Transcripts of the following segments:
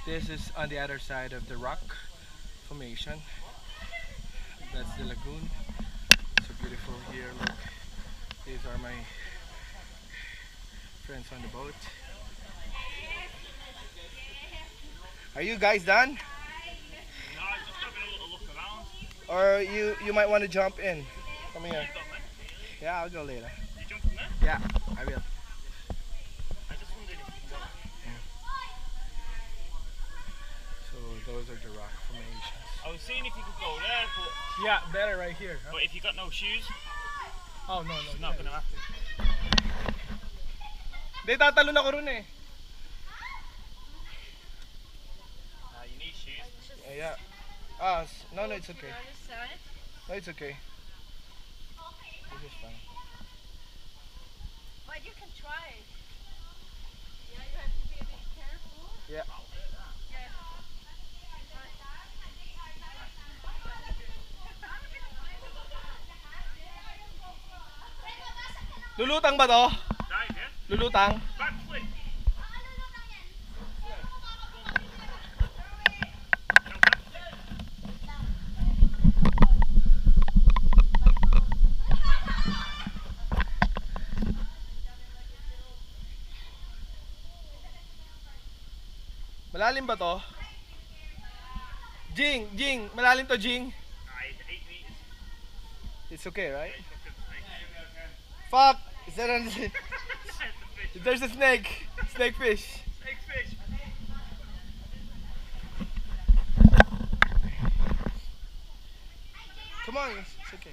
This is on the other side of the rock formation. That's the lagoon. So beautiful here. Look, these are my friends on the boat. Are you guys done? Or you might want to jump in. Come here. Yeah, I'll go later. You jump from there? Yeah, I will. I just wondered if you can go. So those are the rock formations. I was seeing if you could go there, but Yeah, better right here. Huh? but if you got no shoes, Oh no, it's not gonna happen. Hindi, tatalon ako ron eh. You need shoes. Yeah. No, it's okay. No, it's okay. This is fine. But you can try. Yeah, you have to be a bit careful. Yeah. Lulutang ba to? Dive, yeah? Lulutang? Backflip. Malalim ba to? Jing, malalim to, Jing. 8 meters. It's okay, right? Fuck! Is there there's a snake. Snake fish. Snake fish. Come on, it's okay.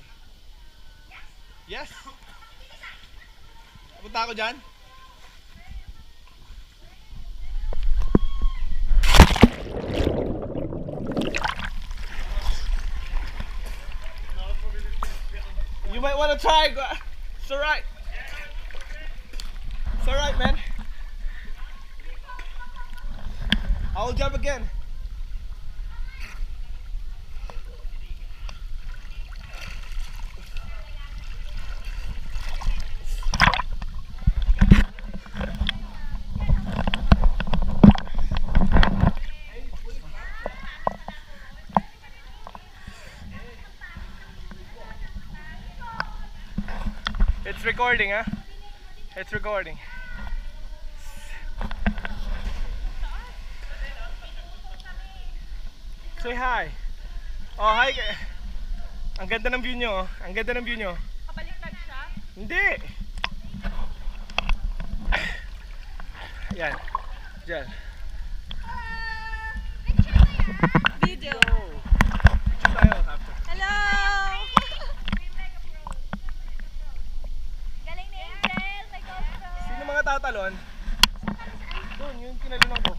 Yes? Punta ako dyan? You might want to try. It's alright. It's alright, man. I'll jump again. It's recording, huh? It's recording. Say hi. Oh, hi. Ang ganda ng view nyo. Ang ganda ng view nyo. Kabaliktad siya? Hindi. Yan. Diyan. Video. Picture tayo after. Hello! Galing ni Angel. May GoPro. Sino mga tatalon? Doon, yung kinalunong ko.